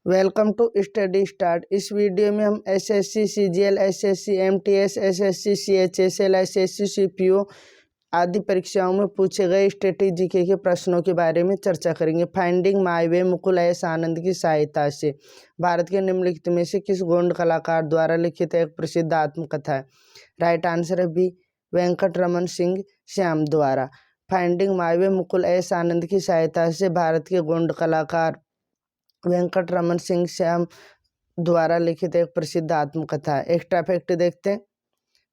Welcome to study start. इस वीडियो में हम SSC CGL, SSC MTS, SSC CHSL, SSC CPO आदि परीक्षाओं में पूछे गए स्ट्रेटेजी के प्रश्नों के बारे में चर्चा करेंगे। Finding my way Mukul S Anand की सहायता से भारत के निम्नलिखित में से किस गोंड कलाकार द्वारा लिखित एक प्रसिद्ध आत्मकथा है? राइट आंसर है बी, वेंकट रमन सिंह श्याम द्वारा। Finding my way Mukul S Anand की सहायता से भारत के गोंड कलाकार वेंकट रमन सिंह श्याम द्वारा लिखित एक प्रसिद्ध आत्मकथा है। एक्स्ट्रा फैक्ट देखते हैं।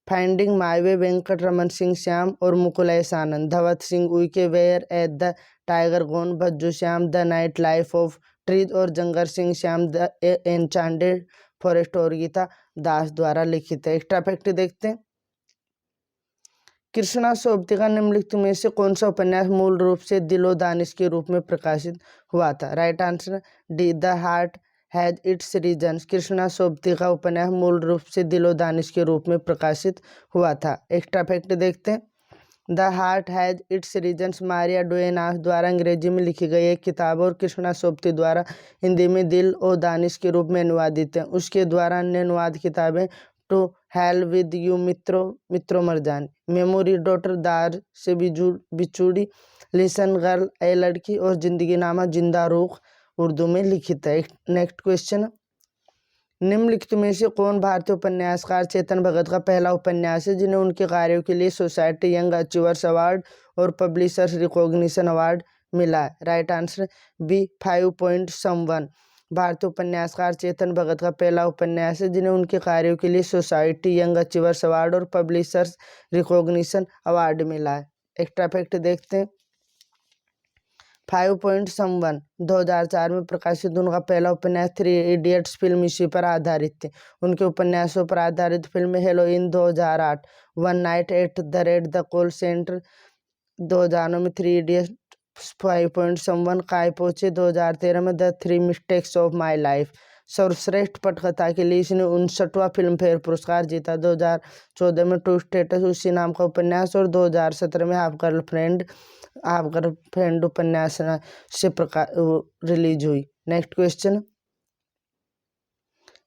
Finding my way Venkat Raman Singh Shyam और Mukul S Anand, Dhavat Singh Uikey, where at the tiger gone, Bhajju Shyam, the night life of trees और Jangarh Singh Shyam, the enchanted forest और गीता दास द्वारा लिखित है। एक्स्ट्रा फैक्ट देखते हैं। कृष्णा सोबती का निम्नलिखित में से कौन सा उपन्यास मूल रूप से दिलो दानिश के रूप में प्रकाशित हुआ था? Right answer D, the heart has its reasons. Krishna Sobti का उपन्यास मूल रूप से दिलो दानिश के रूप में प्रकाशित हुआ था। एक्स्ट्रा फैक्ट देखते हैं। The heart has its reasons Maria Duenas द्वारा अंग्रेजी में लिखी गई एक किताब और कृष्णा सोबती द्वारा हिंदी में दिल ओ दानिश के रूप में अनुवादित है। उसके द्वारा अन्य अनुवाद किताबें टू हेल विद यू मित्रो मरजान, मेमोरी डॉटर, दार से बिछुड़ी, लिसन गर्ल ए लड़की और जिंदगी नामा जिंदा रूह उर्दू में लिखित है। नेक्स्ट क्वेश्चन, निम्नलिखित में से कौन भारतीय उपन्यासकार चेतन भगत का पहला उपन्यास है जिन्हें उनके कार्यों के लिए सोसाइटी यंग अचीवर्स अवार्ड और पब्लिशर्स रिकॉग्निशन अवार्ड मिला है? Right answer B, 5 point someone. भारतीय उपन्यासकार चेतन भगत का पहला उपन्यास है जिन्हें उनके कार्यों के लिए सोसाइटी यंग अचीवर्स अवार्ड और पब्लिशर्स रिकॉग्निशन अवार्ड मिला है। एक्स्ट्रा फैक्ट देखते हैं। 5 पॉइंट समवन 2004 में प्रकाशित उनका पहला उपन्यास 3 इडियट्स फिल्म इसी पर आधारित थी। उनके उपन्यासों पर आधारित film Halloween 2008, one night at the read the call centre 2009 में 3 इडियट्स 5 पॉइंट समवन, काय पहुंचे 2013 में the 3 mistakes of my life. सर्वश्रेष्ठ पटकथा के लिए इसने 59वां फिल्म फेयर पुरस्कार जीता। 2014 में टू स्टेटस उसी नाम का उपन्यास और 2017 में हाफ गर्लफ्रेंड उपन्यास से रिलीज हुई। नेक्स्ट क्वेश्चन,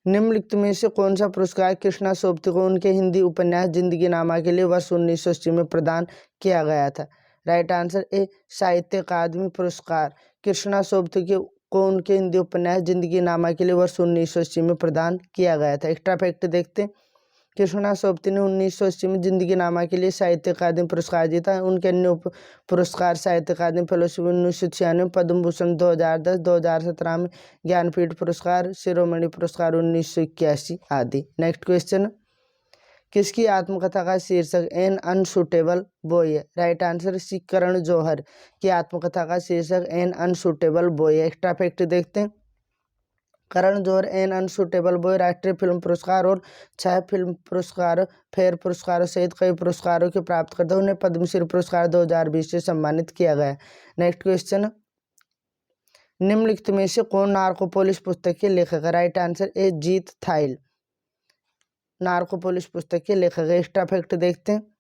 निम्नलिखित में से कौन सा पुरस्कार कृष्णा सोबती को उनके हिंदी उपन्यास जिंदगी नामा के लिए वर्ष 1980 में प्रदान किया गया था? राइट आंसर ए, साहित्य अकादमी पुरस्कार कृष्णा सोबती को उनके हिंदी उपन्यास जिंदगी नामा के लिए वर्ष 1980 में प्रदान किया गया था। एक्स्ट्रा फैक्ट देखते हैं। कृष्णा सोबती ने 1980 में जिंदगी नामा के लिए साहित्य अकादमी पुरस्कार जीता। उनके अन्य पुरस्कार साहित्य अकादमी फेलोशिप 1996, पद्म भूषण 2010, 2017 में ज्ञानपीठ पुरस्कार, शिरोमणि पुरस्कार 1981 आदि। नेक्स्ट क्वेश्चन, किसकी आत्मकथा का शीर्षक एन अनसूटेबल बॉय है? राइट आंसर सी, करण जौहर की आत्मकथा का शीर्षक एन अनसूटेबल बॉय है। एक्स्ट्रा फैक्ट देखते हैं। Karan Johar N unsuitable boy राष्ट्रीय फिल्म पुरस्कार और 6 फिल्म पुरस्कार, फेयर पुरस्कारों सहित कई पुरस्कारों के प्राप्तकर्ता। उन्हें पद्मश्री पुरस्कार 2020 से सम्मानित किया गया। नेक्स्ट क्वेश्चन, निम्नलिखित में से कौन नार्कोपोलिस पुस्तक के लेखक है? राइट आंसर ए, जीत थाइल नार्कोपोलिस पुस्तक के लेखक है। एक्स्ट्रा फैक्ट देखते हैं।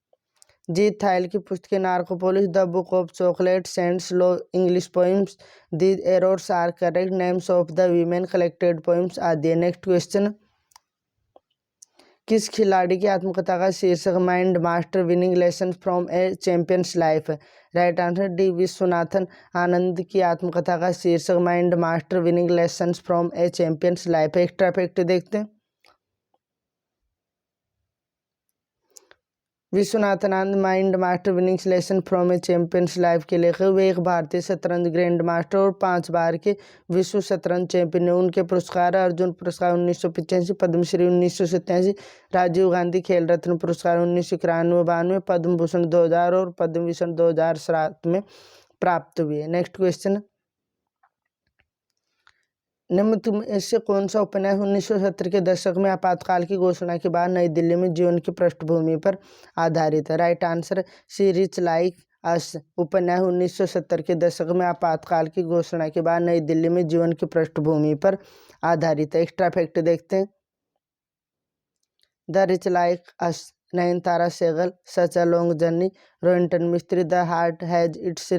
जीत थाइल की पुस्तकें Narcopolis, the book of chocolate, saints low, English poems, these errors are correct, names of the women, collected poems आदि। नेक्स्ट क्वेश्चन, किस खिलाड़ी की आत्मकथा का शीर्षक mind master winning lesson from a champion's life है? Right answer D, Viswanathan Anand की आत्मकथा का शीर्षक mind master winning lesson from a champion's life. Extra fact देखते हैं। Viswanathan Anand mind master winning lesson from a champion's life के लेखक। वे एक भारतीय शतरंज ग्रैंड मास्टर और 5 बार के विश्व शतरंज चैंपियन हैं। उनके पुरस्कार अर्जुन पुरस्कार 1985, पद्मश्री 1987, राजीव गांधी खेल रत्न पुरस्कार 1991-92, पद्म भूषण 2000 और पद्म विभूषण 2007 में प्राप्त हुए। नेक्स्ट क्वेश्चन, निम्न में से कौन सा उपन्यास 1970 के दशक में आपातकाल की घोषणा के बाद नई दिल्ली में जीवन की पृष्ठभूमि पर आधारित है? Right answer C, rich like us उपन्यास 1970 के दशक में आपातकाल की घोषणा के बाद नई दिल्ली में जीवन की पृष्ठभूमि पर आधारित है। एक्स्ट्रा फैक्ट देखते हैं। The rich like us, Nayantara Sahgal, such a long journey, Rohinton Mistry, the heart has its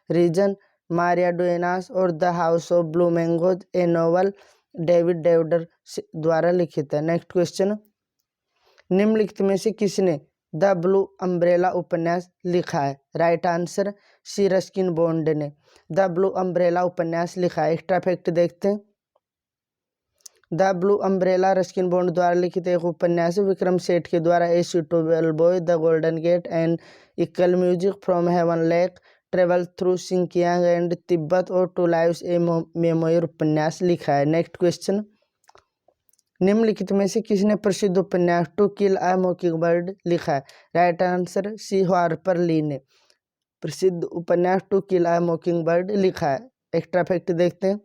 reason, Maria Duenas और the house of blue mangoes, a novel David Davidar द्वारा लिखित है। नेक्स्ट क्वेश्चन, निम्नलिखित में से किसने द ब्लू अम्ब्रेला उपन्यास लिखा है? Right answer C Ruskin Bond ने द ब्लू अम्ब्रेला उपन्यास लिखा है। एक्स्ट्रा फैक्ट देखते हैं। The blue umbrella Ruskin Bond द्वारा लिखित एक उपन्यास है। विक्रम सेठ के द्वारा a suitable boy, the golden gate and equal music from heaven lake, travel through Sinkiang and Tibet और टू लाइव्स ए मेमोयर उपन्यास लिखा है। नेक्स्ट क्वेश्चन, निम्नलिखित में से किसने प्रसिद्ध उपन्यास टू किल अ मॉकिंगबर्ड लिखा है? राइट आंसर सी हार्पर ली ने प्रसिद्ध उपन्यास टू किल अ मॉकिंगबर्ड लिखा है। एक्स्ट्रा फैक्ट देखते हैं।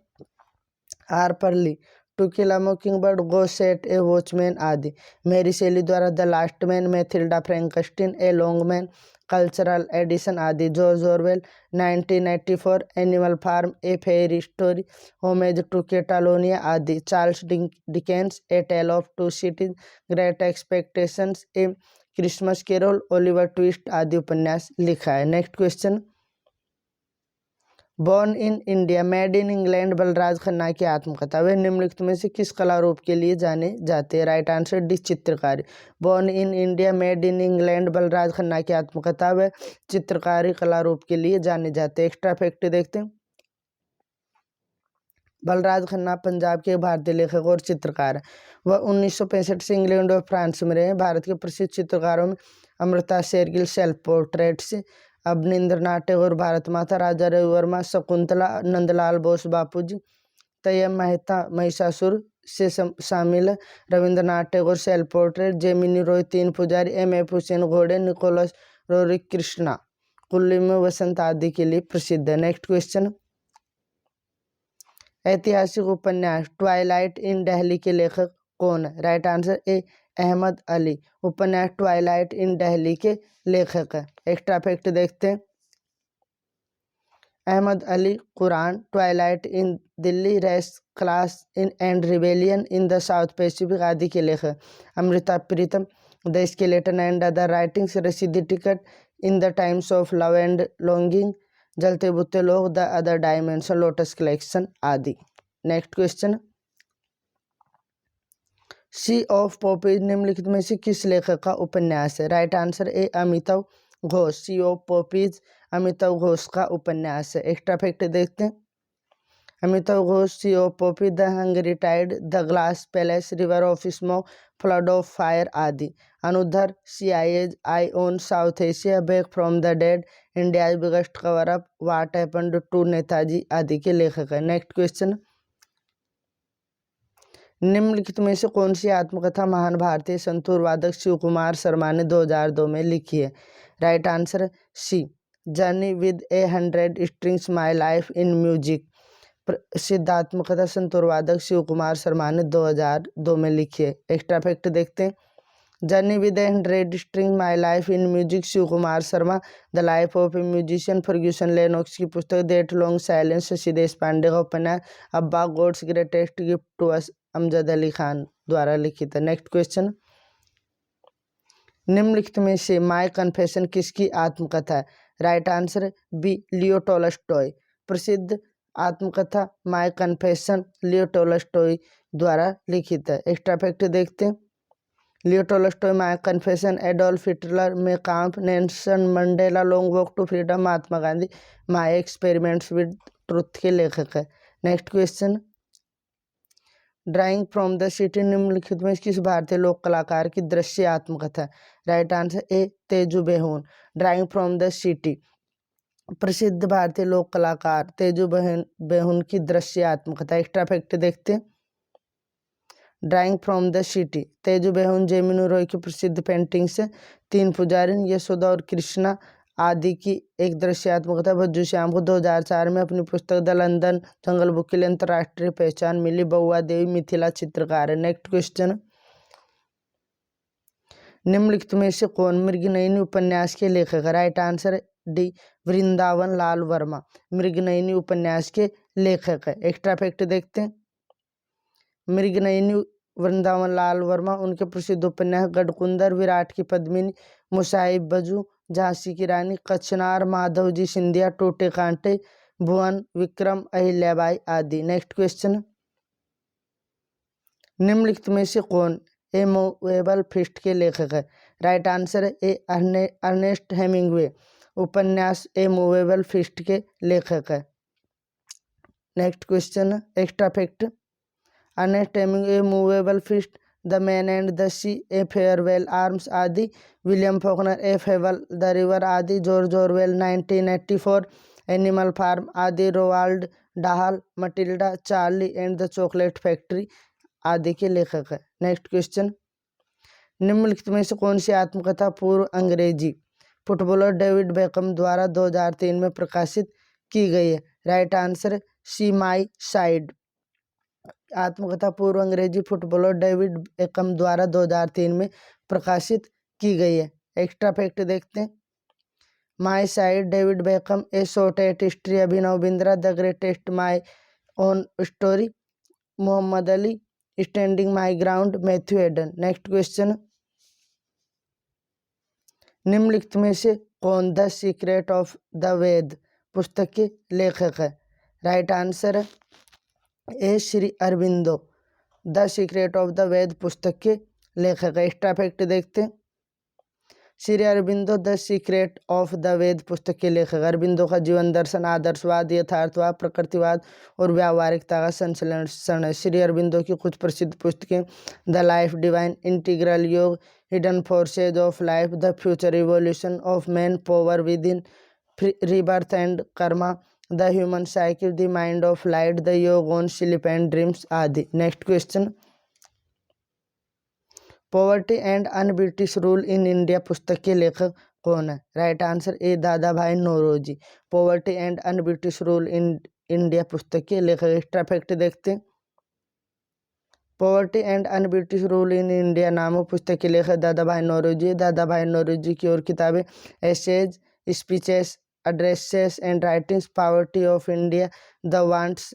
Harper Lee, to kill a mockingbird, go set, a watchman आदि। मेरी शेली द्वारा the last man, Mathilda Frankenstein, a long man, cultural edition आदि। George Orwell 1984, animal farm, a fairy story, homage to Catalonia आदि। Charles Dickens, a tale of two cities, great expectations, a Christmas carol, Oliver Twist आदि उपन्यास लिखा है। Next question, born in India made in England Balraj Khanna की आत्मकथा वे निम्नलिखित में से किस कला रूप के लिए जाने जाते हैं? राइट आंसर डी चित्रकारी। Born in India made in England Balraj Khanna की आत्मकथा वे चित्रकारी कला रूप के लिए जाने जाते हैं। एक्स्ट्रा फैक्ट देखते हैं। बलराज खन्ना पंजाब के भारतीय लेखक और चित्रकार हैं। वह 1965 से इंग्लैंड और फ्रांस में रहे। भारत के प्रसिद्ध चित्रकारों में अमृता शेरगिल सेल्फ पोर्ट्रेट्स, अवनींद्रनाथ टैगोर, भारत माता, राजा रवि वर्मा, शकुंतला, नंदलाल बोस बापूजी, तैयब मेहता महिषासुर से शामिल है। Rabindranath Tagore self portrait, Gemini Roy, तीन पुजारी, एम.एफ. हुसैन घोड़े, निकोलस रोरिक कृष्णा कुल्ली में वसंत आदि के लिए प्रसिद्ध है। नेक्स्ट क्वेश्चन, ऐतिहासिक उपन्यास ट्वाइलाइट इन दिल्ली के लेखक कौन है? Right answer A Ahmed Ali उपन्यास ट्वाइलाइट इन दिल्ली के लेखक है। एक्स्ट्रा फैक्ट देखते हैं। Ahmed Ali Quran, twilight in Delhi, race class in and rebellion in the South Pacific आदि के लेखक। Amrita Pritam, the skeleton and other writings, Rasidi Ticket, in the times of love and longing, Jalte Bute Log, the other dimension, lotus collection आदि। Next question, sea of poppies निम्नलिखित में से किस लेखक का उपन्यास है? Right answer A Amitav Ghosh. Sea of poppies Amitav Ghosh का उपन्यास है। एक्स्ट्रा फैक्ट देखते हैं। Amitav Ghosh, sea of poppy, the hungry tide, the glass palace, river of smoke, flood of fire आदि। Anudhar, CIA's eye on South Asia, back from the dead, India's biggest cover up, what happened to Netaji आदि के लेखक है। Next question, निम्नलिखित में से कौन सी आत्मकथा महान भारतीय संतूर वादक शिव कुमार शर्मा ने 2002 में लिखी है? Right answer C journey with 100 strings my life in music. प्रसिद्ध आत्मकथा संतूर वादक शिव कुमार शर्मा ने 2002 में लिखी है। एक्स्ट्रा फैक्ट देखते हैं। Journey with 100 string my life in music, Shiv Kumar Sharma. The life of a musician, Ferguson Lennox की पुस्तक। That long silence, Shashi Deshpande का उपन्यास। Abba God's greatest gift to us, Amjad Ali Khan द्वारा लिखित है। नेक्स्ट क्वेश्चन, निम्नलिखित में से माय कन्फेशन किसकी आत्मकथा है? Right answer B Leo Tolstoy. प्रसिद्ध आत्मकथा माय कन्फेशन लियो टॉलस्टॉय द्वारा लिखित है। एक्स्ट्रा फैक्ट देखते हैं। Leo Tolstoy my confession, Adolf Hitler, Mein Kampf, Nelson Mandela, long walk to freedom, Mahatma Gandhi, my experiments with truth के लेखक है। Next question, drawing from the city निम्नलिखित में किस भारतीय लोक कलाकार की दृश्य आत्मकथा है? Right answer A Teju Behan. Drawing from the city प्रसिद्ध भारतीय लोक कलाकार तेजू बेहून की दृश्य आत्मकथा। एक्स्ट्रा फैक्ट देखते हैं। Drawing from the city, Teju Behan Jamini Roy की प्रसिद्ध पेंटिंग्स है। तीन पुजारी, यशोदा और कृष्णा आदि की एक दृश्यात्मकता। भज्जू श्याम को 2004 में अपनी पुस्तक द लंदन जंगल बुक के लिए अंतर्राष्ट्रीय पहचान मिली। बउआ देवी मिथिला चित्रकार है। नेक्स्ट क्वेश्चन, निम्नलिखित में से कौन मृगनयनी उपन्यास के लेखक है? Right answer D Vrindavan Lal Verma Mriganayani उपन्यास के लेखक है। एक्स्ट्रा फैक्ट देखते हैं। मृगनयनी वृंदावन लाल वर्मा उनके प्रसिद्ध उपन्यास गढ़कुंदर, विराट की पद्मिनी, मुसाहिब बजू, झांसी की रानी, कचनार, माधव जी सिंधिया, टोटे कांटे, भुवन विक्रम, अहिल्याबाई आदि। नेक्स्ट क्वेश्चन, निम्नलिखित में से कौन ए मूवेबल फीस्ट के लेखक है? राइट आंसर है ए अर्नेस्ट हेमिंग्वे उपन्यास ए मूवेबल फीस्ट के लेखक है। Next question extra fact. Ernest Hemingway movable feast, the man and the sea, a farewell arms आदि, William Faulkner, a fable, the river आदि, जॉर्ज ऑरवेल 1984, एनिमल फार्म आदि, Roald Dahl, Matilda, Charlie and the chocolate factory आदि के लेखक है। Next question. निम्नलिखित में से कौन सी आत्मकथा पूर्व अंग्रेजी फुटबॉलर डेविड बेकम द्वारा 2003 में प्रकाशित की गई है? Right answer C my side. आत्मकथा पूर्व अंग्रेजी फुटबॉलर डेविड बेकम द्वारा 2003 में प्रकाशित की गई है। एक्स्ट्रा फैक्ट देखते हैं। My side, David Beckham, a shot at history, Abhinav Bindra, the greatest, my own story, Muhammad Ali, standing my ground, Matthew Hayden. Next question. निम्नलिखित में से कौन the secret of the Veda पुस्तक के लेखक है? राइट आंसर है A Shri Aurobindo the secret of the Veda पुस्तक के लेखक है। एक्स्ट्रा फैक्ट देखते हैं। Shri Aurobindo the secret of the Veda पुस्तक के लेखक। अरविंदो का जीवन दर्शन आदर्शवाद, यथार्थवाद, प्रकृतिवाद और व्यावहारिकता का संश्लेषण है। श्री अरविंदो की कुछ प्रसिद्ध पुस्तकें द लाइफ डिवाइन, इंटीग्रल योग, hidden forces of life, the future evolution of man, power with in, rebirth and Karma, the human cycle, the mind of light, the योग ऑन स्लीप एंड ड्रीम्स आदि। Next question. Poverty and un British rule in India पुस्तक के लेखक कौन है? Right answer A Dadabhai Naoroji. Poverty and un British rule in India पुस्तक के लेखक। एक्स्ट्रा फैक्ट देखते हैं। Poverty and un British rule in India नामक पुस्तक के लेखक दादा भाई नौरोजी। दादा भाई नौरोजी की और किताबें essays, speeches, addresses and writings, poverty of India, the wants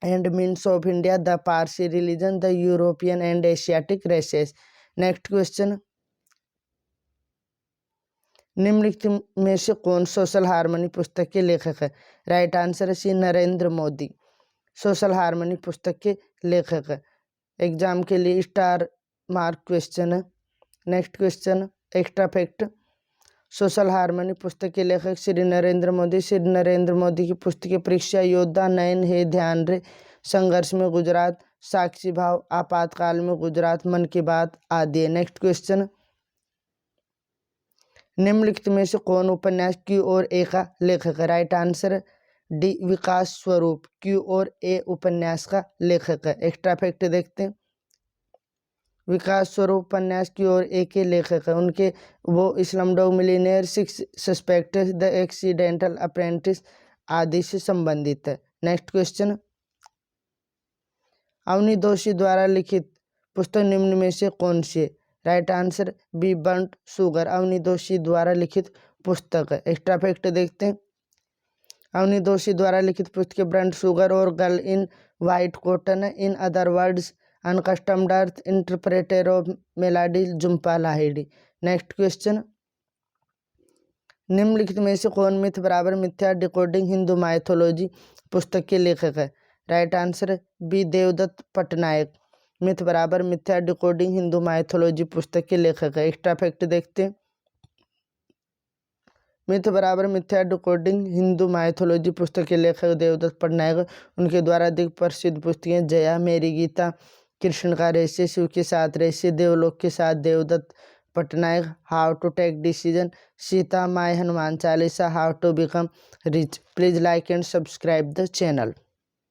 and means of India, the Parsi religion, the European and Asiatic races. Next question. निम्नलिखित में से कौन सोशल हार्मनी पुस्तक के लेखक है? राइट आंसर है सी नरेंद्र मोदी सोशल हार्मनी पुस्तक के लेखक है। एग्जाम के लिए स्टार मार्क क्वेश्चन है। Next question extra fact. Social harmony पुस्तक के लेखक श्री नरेंद्र मोदी। श्री नरेंद्र मोदी की पुस्तकें परीक्षा योद्धा, नयन है ध्यान रे, संघर्ष में गुजरात, साक्षी भाव, आपातकाल में गुजरात, मन की बात आदि। Next question. निम्नलिखित में से कौन उपन्यास क्यू और ए का लेखक है? राइट आंसर डी विकास स्वरूप क्यू और ए उपन्यास का लेखक है। एक्स्ट्रा फैक्ट देखते हैं। विकास स्वरूप उपन्यास की ओर ए के लेखक है। उनके वो Slumdog millionaire, 6 suspects, the accidental apprentice आदि से संबंधित है। Next question. अवनी जोशी द्वारा लिखित पुस्तक निम्न में से कौन सी है? Right answer B burnt sugar Avni Joshi द्वारा लिखित पुस्तक है। एक्स्ट्रा फैक्ट देखते हैं। अवनी जोशी द्वारा लिखित पुस्तक बर्न्ट शुगर और गर्ल इन वाइट कॉटन है। In other words, unaccustomed earth, interpreter of maladies, Jhumpa Lahiri. Next question. निम्नलिखित में से कौन मिथ बराबर मिथ्या डिकोडिंग हिंदू माइथोलॉजी पुस्तक के लेखक है? Right answer B Devdutt Pattanaik myth बराबर मिथ्या डिकोडिंग हिंदू माइथोलॉजी पुस्तक के लेखक है। एक्स्ट्रा फैक्ट देखते हैं। मिथ बराबर मिथ्या डिकोडिंग हिंदू माइथोलॉजी पुस्तक के लेखक देवदत्त पटनायक। उनके द्वारा अधिक प्रसिद्ध पुस्तकें जया, मेरी गीता, कृष्ण का रहस्य, शिव के साथ रहस्य, देवलोक के साथ Devdutt Pattanaik, how to take decision, Sita, my Hanuman Chalisa, how to become rich. Please like and subscribe the channel.